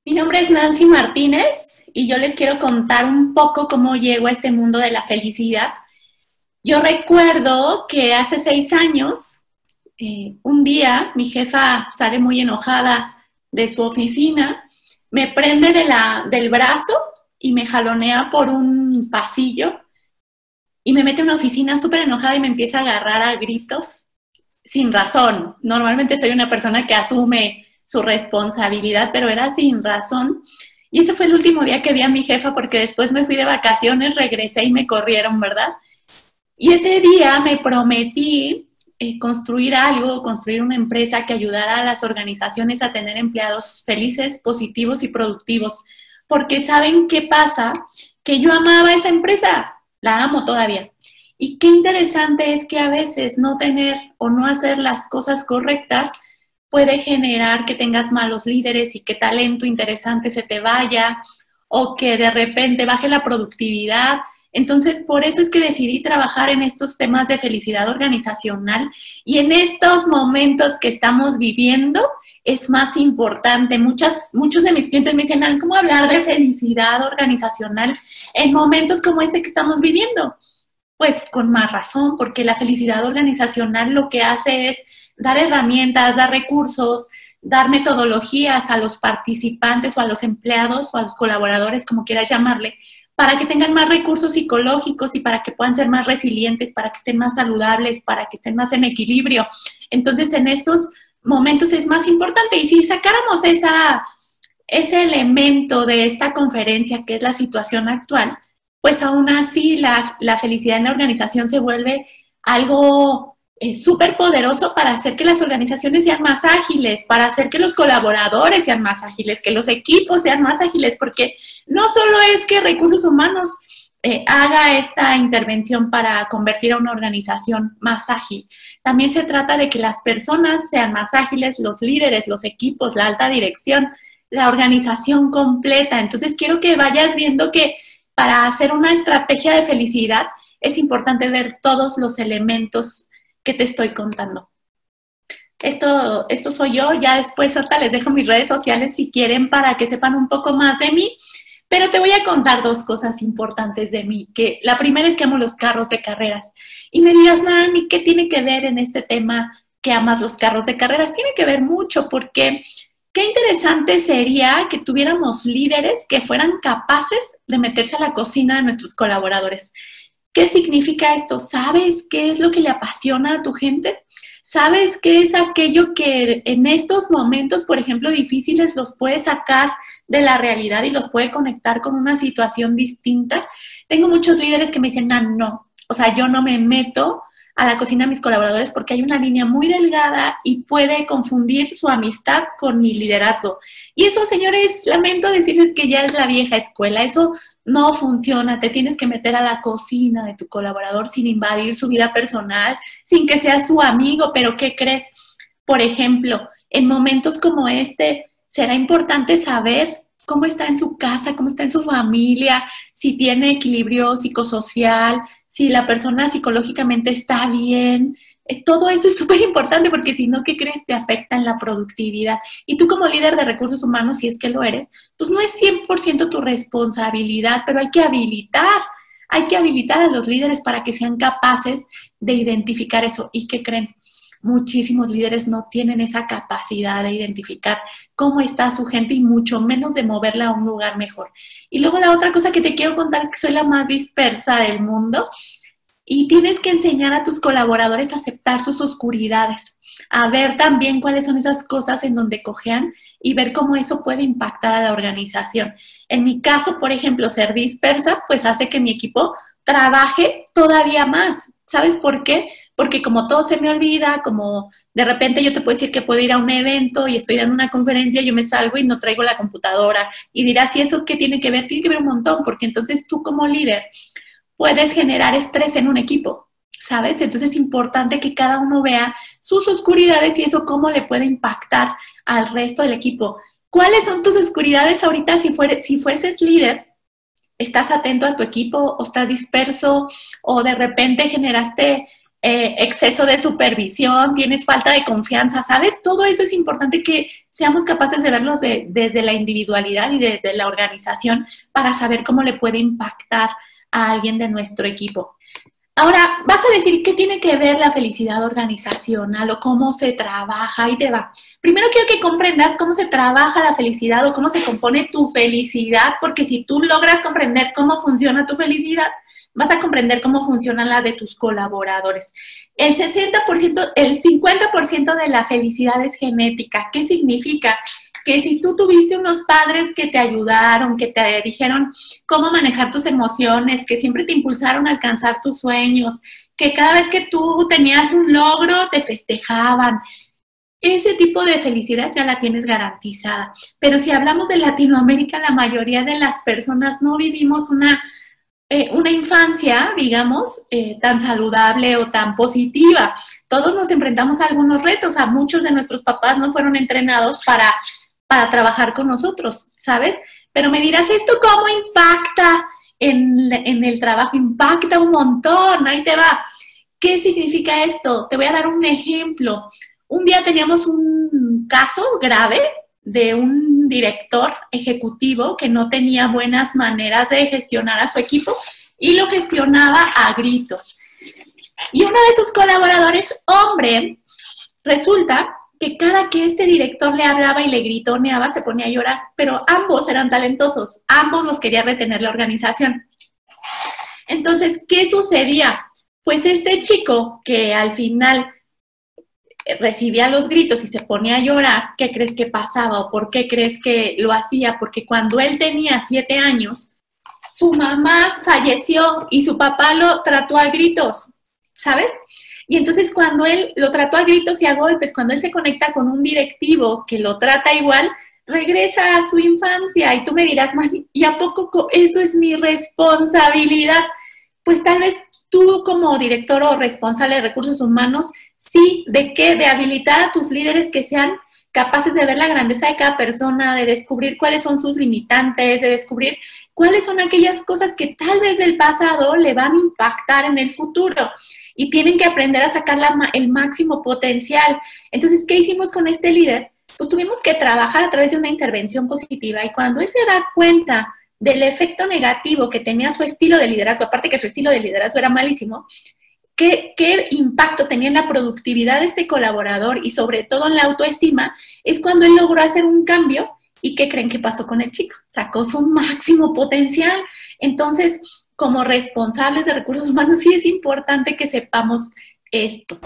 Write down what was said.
Mi nombre es Nancy Martínez y yo les quiero contar un poco cómo llego a este mundo de la felicidad. Yo recuerdo que hace 6 años, un día mi jefa sale muy enojada de su oficina, me prende del brazo y me jalonea por un pasillo y me mete a una oficina súper enojada y me empieza a agarrar a gritos sin razón. Normalmente soy una persona que asume su responsabilidad, pero era sin razón. Y ese fue el último día que vi a mi jefa porque después me fui de vacaciones, regresé y me corrieron, ¿verdad? Y ese día me prometí construir algo, construir una empresa que ayudara a las organizaciones a tener empleados felices, positivos y productivos. Porque ¿saben qué pasa? Que yo amaba esa empresa, la amo todavía. Y qué interesante es que a veces no tener o no hacer las cosas correctas puede generar que tengas malos líderes y que talento interesante se te vaya o que de repente baje la productividad. Entonces, por eso es que decidí trabajar en estos temas de felicidad organizacional y en estos momentos que estamos viviendo es más importante. Muchos de mis clientes me dicen, ¿cómo hablar de felicidad organizacional en momentos como este que estamos viviendo? Pues con más razón, porque la felicidad organizacional lo que hace es dar herramientas, dar recursos, dar metodologías a los participantes o a los empleados o a los colaboradores, como quieras llamarle, para que tengan más recursos psicológicos y para que puedan ser más resilientes, para que estén más saludables, para que estén más en equilibrio. Entonces, en estos momentos es más importante. Y si sacáramos ese elemento de esta conferencia, que es la situación actual, pues aún así la felicidad en la organización se vuelve algo súper poderoso para hacer que las organizaciones sean más ágiles, para hacer que los colaboradores sean más ágiles, que los equipos sean más ágiles, porque no solo es que recursos humanos haga esta intervención para convertir a una organización más ágil, también se trata de que las personas sean más ágiles, los líderes, los equipos, la alta dirección, la organización completa. Entonces quiero que vayas viendo que para hacer una estrategia de felicidad es importante ver todos los elementos que te estoy contando. Esto soy yo, ya después ahorita les dejo mis redes sociales si quieren para que sepan un poco más de mí, pero te voy a contar 2 cosas importantes de mí, que la primera es que amo los carros de carreras. Y me dirás, Nani, ¿qué tiene que ver en este tema que amas los carros de carreras? Tiene que ver mucho porque qué interesante sería que tuviéramos líderes que fueran capaces de meterse a la cocina de nuestros colaboradores. ¿Qué significa esto? ¿Sabes qué es lo que le apasiona a tu gente? ¿Sabes qué es aquello que en estos momentos, por ejemplo, difíciles, los puede sacar de la realidad y los puede conectar con una situación distinta? Tengo muchos líderes que me dicen, no, o sea, yo no me meto a la cocina de mis colaboradores porque hay una línea muy delgada y puede confundir su amistad con mi liderazgo. Y eso, señores, lamento decirles que ya es la vieja escuela. Eso no funciona. Te tienes que meter a la cocina de tu colaborador sin invadir su vida personal, sin que sea su amigo. Pero ¿qué crees? Por ejemplo, en momentos como este, será importante saber cómo está en su casa, cómo está en su familia, si tiene equilibrio psicosocial, si la persona psicológicamente está bien. Todo eso es súper importante porque si no, ¿qué crees? Te afecta en la productividad. Y tú como líder de recursos humanos, si es que lo eres, pues no es 100% tu responsabilidad, pero hay que habilitar a los líderes para que sean capaces de identificar eso. ¿Y qué creen? Muchísimos líderes no tienen esa capacidad de identificar cómo está su gente y mucho menos de moverla a un lugar mejor. Y luego la otra cosa que te quiero contar es que soy la más dispersa del mundo y tienes que enseñar a tus colaboradores a aceptar sus oscuridades, a ver también cuáles son esas cosas en donde cojean y ver cómo eso puede impactar a la organización. En mi caso, por ejemplo, ser dispersa, pues hace que mi equipo trabaje todavía más. ¿Sabes por qué? Porque como todo se me olvida, como de repente yo te puedo decir que puedo ir a un evento y estoy dando una conferencia, yo me salgo y no traigo la computadora y dirás, ¿y eso qué tiene que ver? Tiene que ver un montón, porque entonces tú como líder puedes generar estrés en un equipo, ¿sabes? Entonces es importante que cada uno vea sus oscuridades y eso cómo le puede impactar al resto del equipo. ¿Cuáles son tus oscuridades ahorita si fueses líder? ¿Estás atento a tu equipo o estás disperso o de repente generaste exceso de supervisión, tienes falta de confianza, ¿sabes? Todo eso es importante que seamos capaces de verlos desde la individualidad y desde la organización para saber cómo le puede impactar a alguien de nuestro equipo. Ahora, vas a decir, ¿qué tiene que ver la felicidad organizacional o cómo se trabaja? Ahí te va. Primero quiero que comprendas cómo se trabaja la felicidad o cómo se compone tu felicidad, porque si tú logras comprender cómo funciona tu felicidad, vas a comprender cómo funciona la de tus colaboradores. El 60%, el 50% de la felicidad es genética. ¿Qué significa? Que si tú tuviste unos padres que te ayudaron, que te dijeron cómo manejar tus emociones, que siempre te impulsaron a alcanzar tus sueños, que cada vez que tú tenías un logro te festejaban, ese tipo de felicidad ya la tienes garantizada. Pero si hablamos de Latinoamérica, la mayoría de las personas no vivimos una infancia, digamos, tan saludable o tan positiva. Todos nos enfrentamos a algunos retos. A muchos de nuestros papás no fueron entrenados para trabajar con nosotros, ¿sabes? Pero me dirás, ¿esto cómo impacta en el trabajo? Impacta un montón, ahí te va. ¿Qué significa esto? Te voy a dar un ejemplo. Un día teníamos un caso grave de un director ejecutivo que no tenía buenas maneras de gestionar a su equipo y lo gestionaba a gritos. Y uno de sus colaboradores, hombre, resulta que cada que este director le hablaba y le gritoneaba se ponía a llorar, pero ambos eran talentosos, ambos los quería retener la organización. Entonces, ¿qué sucedía? Pues este chico que al final recibía los gritos y se ponía a llorar, ¿qué crees que pasaba o por qué crees que lo hacía? Porque cuando él tenía 7 años, su mamá falleció y su papá lo trató a gritos, ¿sabes? Y entonces cuando él lo trató a gritos y a golpes, cuando él se conecta con un directivo que lo trata igual, regresa a su infancia. Y tú me dirás, Mani, ¿y a poco eso es mi responsabilidad? Pues tal vez tú como director o responsable de recursos humanos, sí, ¿de qué? De habilitar a tus líderes que sean capaces de ver la grandeza de cada persona, de descubrir cuáles son sus limitantes, de descubrir cuáles son aquellas cosas que tal vez del pasado le van a impactar en el futuro y tienen que aprender a sacar el máximo potencial. Entonces, ¿qué hicimos con este líder? Pues tuvimos que trabajar a través de una intervención positiva y cuando él se da cuenta del efecto negativo que tenía su estilo de liderazgo, aparte que su estilo de liderazgo era malísimo, ¿qué impacto tenía en la productividad de este colaborador y sobre todo en la autoestima? Es cuando él logró hacer un cambio y ¿qué creen que pasó con el chico? Sacó su máximo potencial. Entonces, como responsables de recursos humanos, sí es importante que sepamos esto.